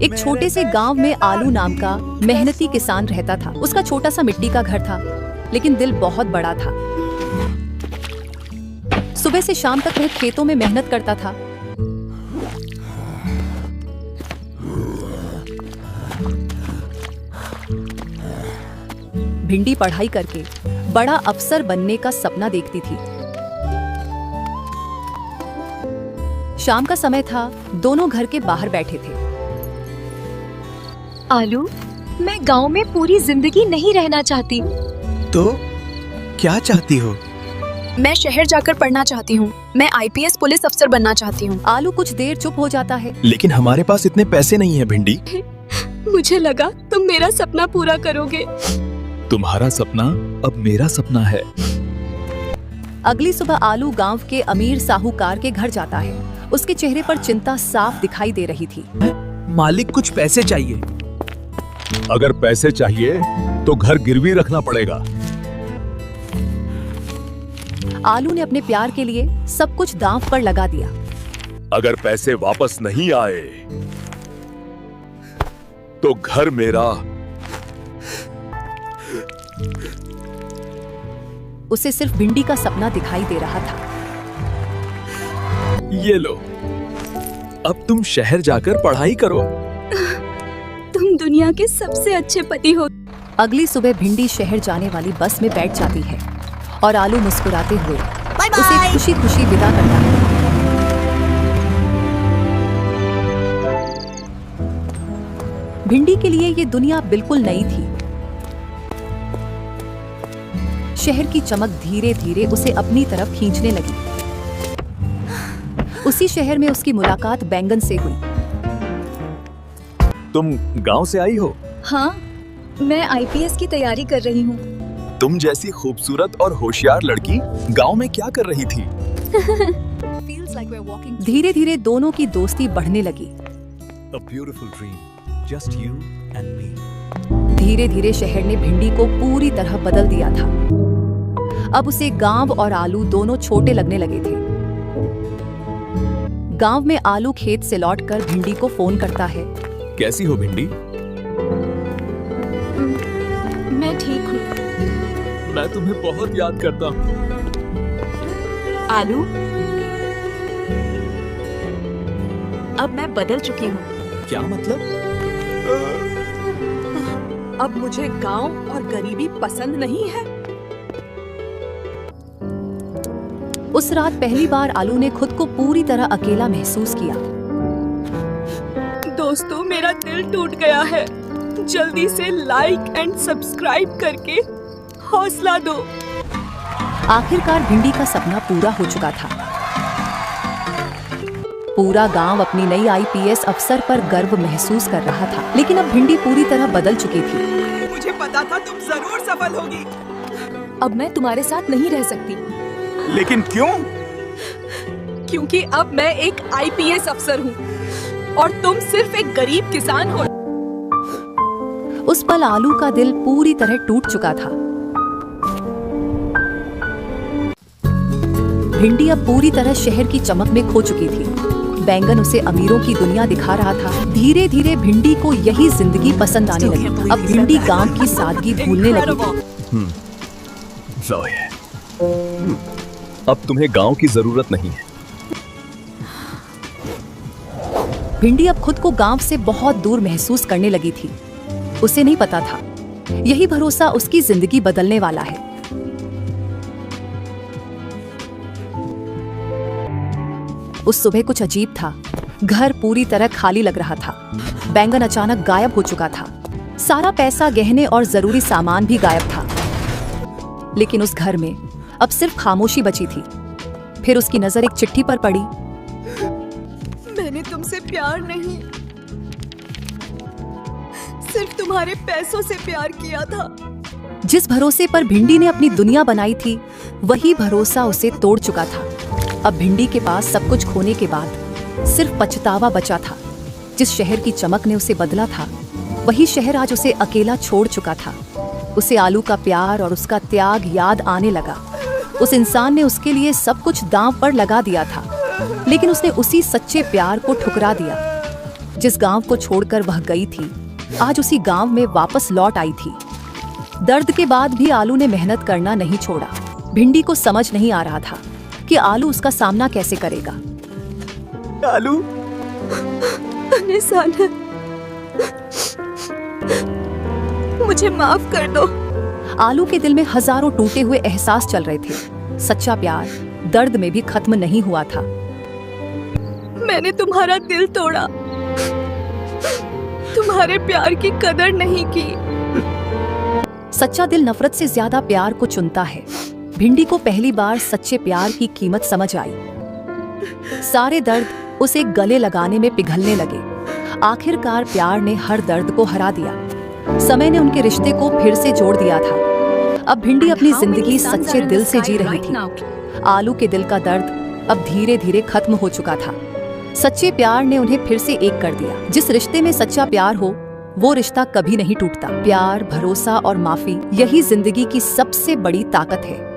एक छोटे से गांव में आलू नाम का मेहनती किसान रहता था। उसका छोटा सा मिट्टी का घर था, लेकिन दिल बहुत बड़ा था। सुबह से शाम तक वह खेतों में मेहनत करता था। भिंडी पढ़ाई करके बड़ा अफसर बनने का सपना देखती थी। शाम का समय था, दोनों घर के बाहर बैठे थे। आलू, मैं गांव में पूरी जिंदगी नहीं रहना चाहती। तो क्या चाहती हो? मैं शहर जाकर पढ़ना चाहती हूँ। मैं आईपीएस पुलिस अफसर बनना चाहती हूँ। आलू कुछ देर चुप हो जाता है। लेकिन हमारे पास इतने पैसे नहीं है भिंडी। मुझे लगा तुम मेरा सपना पूरा करोगे। तुम्हारा सपना अब मेरा सपना है। अगली सुबह आलू गांव के अमीर साहूकार के घर जाता है। उसके चेहरे पर चिंता साफ दिखाई दे रही थी। मालिक, कुछ पैसे चाहिए। अगर पैसे चाहिए तो घर गिरवी रखना पड़ेगा। आलू ने अपने प्यार के लिए सब कुछ दांव पर लगा दिया। अगर पैसे वापस नहीं आए तो घर मेरा। उसे सिर्फ भिंडी का सपना दिखाई दे रहा था। ये लो, अब तुम शहर जाकर पढ़ाई करो। तुम दुनिया के सबसे अच्छे पति हो। अगली सुबह भिंडी शहर जाने वाली बस में बैठ जाती है और आलू मुस्कुराते हुए उसे खुशी खुशी विदा करता है। भिंडी के लिए ये दुनिया बिल्कुल नई थी। शहर की चमक धीरे धीरे उसे अपनी तरफ खींचने लगी। उसी शहर में उसकी मुलाकात बैंगन से हुई। तुम गांव से आई हो? हाँ, मैं आईपीएस की तैयारी कर रही हूँ। तुम जैसी खूबसूरत और होशियार लड़की गांव में क्या कर रही थी? धीरे धीरे दोनों की दोस्ती बढ़ने लगी। A beautiful dream, just you and me. धीरे धीरे शहर ने भिंडी को पूरी तरह बदल दिया था। अब उसे गांव और आलू दोनों छोटे लगने लगे थे। गांव में आलू खेत से लौटकर भिंडी को फोन करता है। कैसी हो भिंडी? मैं ठीक हूँ। मैं तुम्हें बहुत याद करता हूँ। आलू, अब मैं बदल चुकी हूँ। क्या मतलब? अब मुझे गांव और गरीबी पसंद नहीं है। उस रात पहली बार आलू ने खुद को पूरी तरह अकेला महसूस किया। दोस्तों, मेरा दिल टूट गया है। जल्दी से लाइक एंड सब्सक्राइब करके हौसला दो। आखिरकार भिंडी का सपना पूरा हो चुका था। पूरा गांव अपनी नई आईपीएस अफसर पर गर्व महसूस कर रहा था। लेकिन अब भिंडी पूरी तरह बदल चुकी थी। मुझे पता था तुम जरूर सफल होगी। अब मैं तुम्हारे साथ नहीं रह सकती। लेकिन क्यों? क्योंकि अब मैं एक आईपीएस अफसर हूँ और तुम सिर्फ एक गरीब किसान हो। उस पल आलू का दिल पूरी तरह टूट चुका था। भिंडी अब पूरी तरह शहर की चमक में खो चुकी थी। बैंगन उसे अमीरों की दुनिया दिखा रहा था। धीरे धीरे भिंडी को यही जिंदगी पसंद आने लगी। अब भिंडी गांव की सादगी भूलने लगी। अब तुम्हें गांव की जरूरत नहीं है। भिंडी अब खुद को गांव से बहुत दूर महसूस करने लगी थी। उसे नहीं पता था, यही भरोसा उसकी जिंदगी बदलने वाला है। उस सुबह कुछ अजीब था। घर पूरी तरह खाली लग रहा था। बैंगन अचानक गायब हो चुका था। सारा पैसा, गहने और जरूरी सामान भी गायब था। लेकिन उस घर में अब सिर्फ खामोशी बची थी। फिर उसकी नजर एक चिट्ठी पर पड़ी। मैंने तुमसे प्यार नहीं, सिर्फ तुम्हारे पैसों से प्यार किया था। जिस भरोसे पर भिंडी ने अपनी दुनिया बनाई थी, वही भरोसा उसे तोड़ चुका था। अब भिंडी के पास सब कुछ खोने के बाद सिर्फ पछतावा बचा था। जिस शहर की चमक ने उसे बदला था, वही शहर आज उसे अकेला छोड़ चुका था। उसे आलू का प्यार और उसका त्याग याद आने लगा। उस इंसान ने उसके लिए सब कुछ दांव पर लगा दिया था, लेकिन उसने उसी सच्चे प्यार को ठुकरा दिया जिस गांव को छोड़कर वह गई थी, आज उसी गांव में वापस लौट आई थी। दर्द के बाद भी आलू ने मेहनत करना नहीं छोड़ा। भिंडी को समझ नहीं आ रहा था कि आलू उसका सामना कैसे करेगा। आलू, निशाना, मुझे माफ कर दो। आलू के दिल में हजारों टूटे हुए एहसास चल रहे थे। सच्चा प्यार दर्द में भी खत्म नहीं हुआ था। मैंने तुम्हारा दिल तोड़ा, तुम्हारे प्यार की कदर नहीं की। सच्चा दिल नफरत से ज्यादा प्यार को चुनता है। भिंडी को पहली बार सच्चे प्यार की कीमत समझ आई। सारे दर्द उसे गले लगाने में पिघलने लगे। आखिरकार प्यार ने हर दर्द को हरा दिया। समय ने उनके रिश्ते को फिर से जोड़ दिया था। अब भिंडी अपनी जिंदगी सच्चे दिल से जी रही थी। आलू के दिल का दर्द अब धीरे धीरे खत्म हो चुका था। सच्चे प्यार ने उन्हें फिर से एक कर दिया। जिस रिश्ते में सच्चा प्यार हो, वो रिश्ता कभी नहीं टूटता। प्यार, भरोसा और माफी, यही जिंदगी की सबसे बड़ी ताकत है।